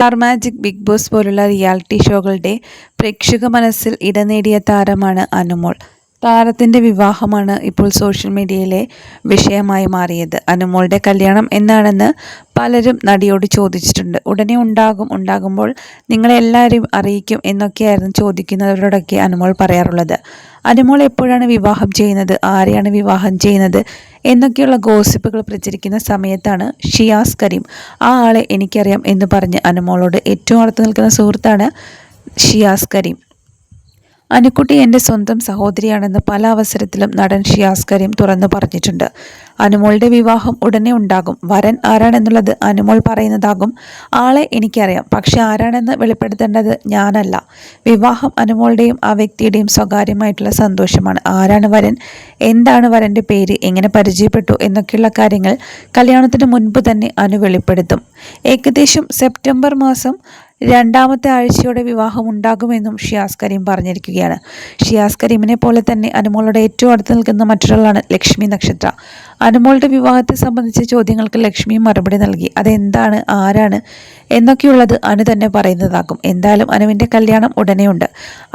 Star magic, big boss പോലുള്ള reality ഷോകളുടെ പ്രേക്ഷക മനസ്സിൽ ഇടം നേടിയ താരമാണ് അനുമോൾ. താരത്തിൻ്റെ വിവാഹമാണ് ഇപ്പോൾ സോഷ്യൽ മീഡിയയിലെ വിഷയമായി മാറിയത്. അനുമോളുടെ കല്യാണം എന്നാണെന്ന് പലരും നടിയോട് ചോദിച്ചിട്ടുണ്ട്. ഉടനെ ഉണ്ടാകുമ്പോൾ നിങ്ങളെല്ലാവരും അറിയിക്കും എന്നൊക്കെയായിരുന്നു ചോദിക്കുന്നവരോടൊക്കെ അനുമോൾ പറയാറുള്ളത്. അനുമോൾ എപ്പോഴാണ് വിവാഹം ചെയ്യുന്നത്, ആരെയാണ് വിവാഹം ചെയ്യുന്നത് എന്നൊക്കെയുള്ള ഗോസിപ്പുകൾ പ്രചരിക്കുന്ന സമയത്താണ് ഷിയാസ് കരീം ആ ആളെ എനിക്കറിയാം എന്ന് പറഞ്ഞ് അനുമോളോട് ഏറ്റവും അടുത്ത് നിൽക്കുന്ന സുഹൃത്താണ് ഷിയാസ് കരീം. അനുക്കുട്ടി എൻ്റെ സ്വന്തം സഹോദരിയാണെന്ന് പല അവസരത്തിലും നടൻ ഷിയാസ് കരീം തുറന്നു പറഞ്ഞിട്ടുണ്ട്. അനുമോളുടെ വിവാഹം ഉടനെ ഉണ്ടാകും. വരൻ ആരാണെന്നുള്ളത് അനുമോൾ പറയുന്നതാകും. ആളെ എനിക്കറിയാം, പക്ഷെ ആരാണെന്ന് വെളിപ്പെടുത്തേണ്ടത് ഞാനല്ല. വിവാഹം അനുമോളുടെയും ആ വ്യക്തിയുടെയും സ്വകാര്യമായിട്ടുള്ള സന്തോഷമാണ്. ആരാണ് വരൻ, എന്താണ് വരൻ്റെ പേര്, എങ്ങനെ പരിചയപ്പെട്ടു എന്നൊക്കെയുള്ള കാര്യങ്ങൾ കല്യാണത്തിന് മുൻപ് തന്നെ അനു വെളിപ്പെടുത്തും. ഏകദേശം സെപ്റ്റംബർ മാസം രണ്ടാമത്തെ ആഴ്ചയോടെ വിവാഹം ഉണ്ടാകുമെന്നും ഷിയാസ് കരീം പറഞ്ഞിരിക്കുകയാണ്. ഷിയാസ് കരീമിനെ പോലെ തന്നെ അനുമോളുടെ ഏറ്റവും അടുത്ത് നിൽക്കുന്ന മറ്റൊരാളാണ് ലക്ഷ്മി നക്ഷത്ര. അനുമോളുടെ വിവാഹത്തെ സംബന്ധിച്ച ചോദ്യങ്ങൾക്ക് ലക്ഷ്മിയും മറുപടി നൽകി. അതെന്താണ്, ആരാണ് എന്നൊക്കെയുള്ളത് അനു തന്നെ പറയുന്നതാകും. എന്തായാലും അനുവിൻ്റെ കല്യാണം ഉടനെയുണ്ട്.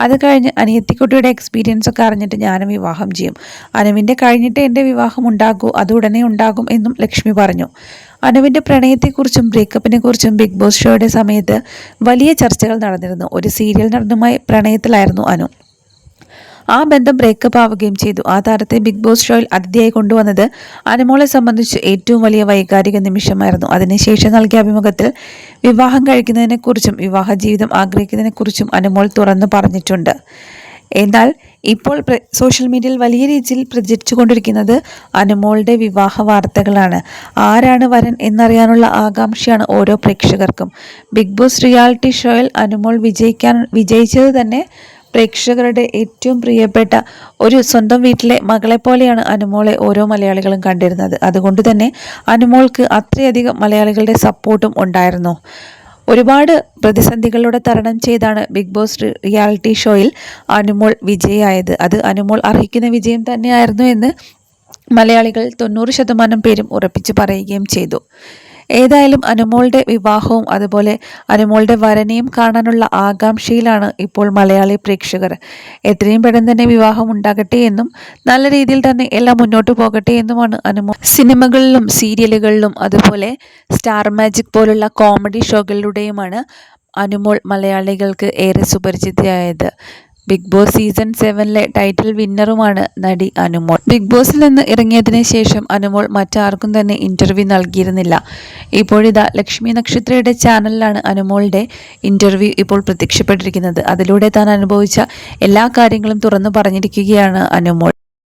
അത് കഴിഞ്ഞ് അനിയത്തിക്കുട്ടിയുടെ എക്സ്പീരിയൻസ് ഒക്കെ അറിഞ്ഞിട്ട് ഞാനും വിവാഹം ചെയ്യും. അനുവിൻ്റെ കഴിഞ്ഞിട്ട് എൻ്റെ വിവാഹം ഉണ്ടാകൂ, അത് ഉടനെ ഉണ്ടാകും എന്നും ലക്ഷ്മി പറഞ്ഞു. അനുവിൻ്റെ പ്രണയത്തെക്കുറിച്ചും ബ്രേക്കപ്പിനെ കുറിച്ചും ബിഗ് ബോസ് ഷോയുടെ സമയത്ത് വലിയ ചർച്ചകൾ നടന്നിരുന്നു. ഒരു സീരിയൽ നടനുമായി പ്രണയത്തിലായിരുന്നു അനു. ആ ബന്ധം ബ്രേക്കപ്പ് ആവുകയും ചെയ്തു. ആ താരത്തെ ബിഗ് ബോസ് ഷോയിൽ അതിഥിയായി കൊണ്ടുവന്നത് അനുമോളെ സംബന്ധിച്ച് ഏറ്റവും വലിയ വൈകാരിക നിമിഷമായിരുന്നു. അതിനുശേഷം നൽകിയ അഭിമുഖത്തിൽ വിവാഹം കഴിക്കുന്നതിനെക്കുറിച്ചും വിവാഹ ജീവിതം ആഗ്രഹിക്കുന്നതിനെക്കുറിച്ചും അനുമോൾ തുറന്നു പറഞ്ഞിട്ടുണ്ട്. എന്നാൽ ഇപ്പോൾ സോഷ്യൽ മീഡിയയിൽ വലിയ രീതിയിൽ പ്രചരിച്ചുകൊണ്ടിരിക്കുന്നത് അനുമോളുടെ വിവാഹ വാർത്തകളാണ്. ആരാണ് വരൻ എന്നറിയാനുള്ള ആകാംക്ഷയാണ് ഓരോ പ്രേക്ഷകർക്കും. ബിഗ് ബോസ് റിയാലിറ്റി ഷോയിൽ അനുമോൾ വിജയിച്ചത് തന്നെ പ്രേക്ഷകരുടെ ഏറ്റവും പ്രിയപ്പെട്ട ഒരു സ്വന്തം വീട്ടിലെ മകളെ പോലെയാണ് അനുമോളെ ഓരോ മലയാളികളും കണ്ടിരുന്നത്. അതുകൊണ്ട് തന്നെ അനുമോൾക്ക് അത്രയധികം മലയാളികളുടെ സപ്പോർട്ടും ഉണ്ടായിരുന്നു. ഒരുപാട് പ്രതിസന്ധികളിലൂടെ തരണം ചെയ്താണ് ബിഗ് ബോസ് റിയാലിറ്റി ഷോയിൽ അനുമോൾ വിജയിയായത്. അത് അനുമോൾ അർഹിക്കുന്ന വിജയം തന്നെയായിരുന്നു എന്ന് മലയാളികൾ 90% പേരും ഉറപ്പിച്ച് പറയുകയും ചെയ്തു. ഏതായാലും അനുമോളുടെ വിവാഹവും അതുപോലെ അനുമോളുടെ വരനെയും കാണാനുള്ള ആകാംക്ഷയിലാണ് ഇപ്പോൾ മലയാളി പ്രേക്ഷകർ. എത്രയും പെട്ടെന്ന് തന്നെ വിവാഹം ഉണ്ടാകട്ടെ എന്നും നല്ല രീതിയിൽ തന്നെ എല്ലാം മുന്നോട്ട് പോകട്ടെ എന്നുമാണ് അനുമോൾ സിനിമകളിലും സീരിയലുകളിലും അതുപോലെ സ്റ്റാർ മാജിക് പോലുള്ള കോമഡി ഷോകളിലൂടെയുമാണ് അനുമോൾ മലയാളികൾക്ക് ഏറെ സുപരിചിതയായത്. ബിഗ് ബോസ് സീസൺ 7 ടൈറ്റിൽ വിന്നറുമാണ് നടി അനുമോൾ. ബിഗ് ബോസിൽ നിന്ന് ഇറങ്ങിയതിന് ശേഷം അനുമോൾ മറ്റാർക്കും തന്നെ ഇൻ്റർവ്യൂ നൽകിയിരുന്നില്ല. ഇപ്പോഴിതാ ലക്ഷ്മി നക്ഷത്രയുടെ ചാനലിലാണ് അനുമോളുടെ ഇൻ്റർവ്യൂ ഇപ്പോൾ പ്രത്യക്ഷപ്പെട്ടിരിക്കുന്നത്. അതിലൂടെ താൻ അനുഭവിച്ച എല്ലാ കാര്യങ്ങളും തുറന്നു പറഞ്ഞിരിക്കുകയാണ് അനുമോൾ.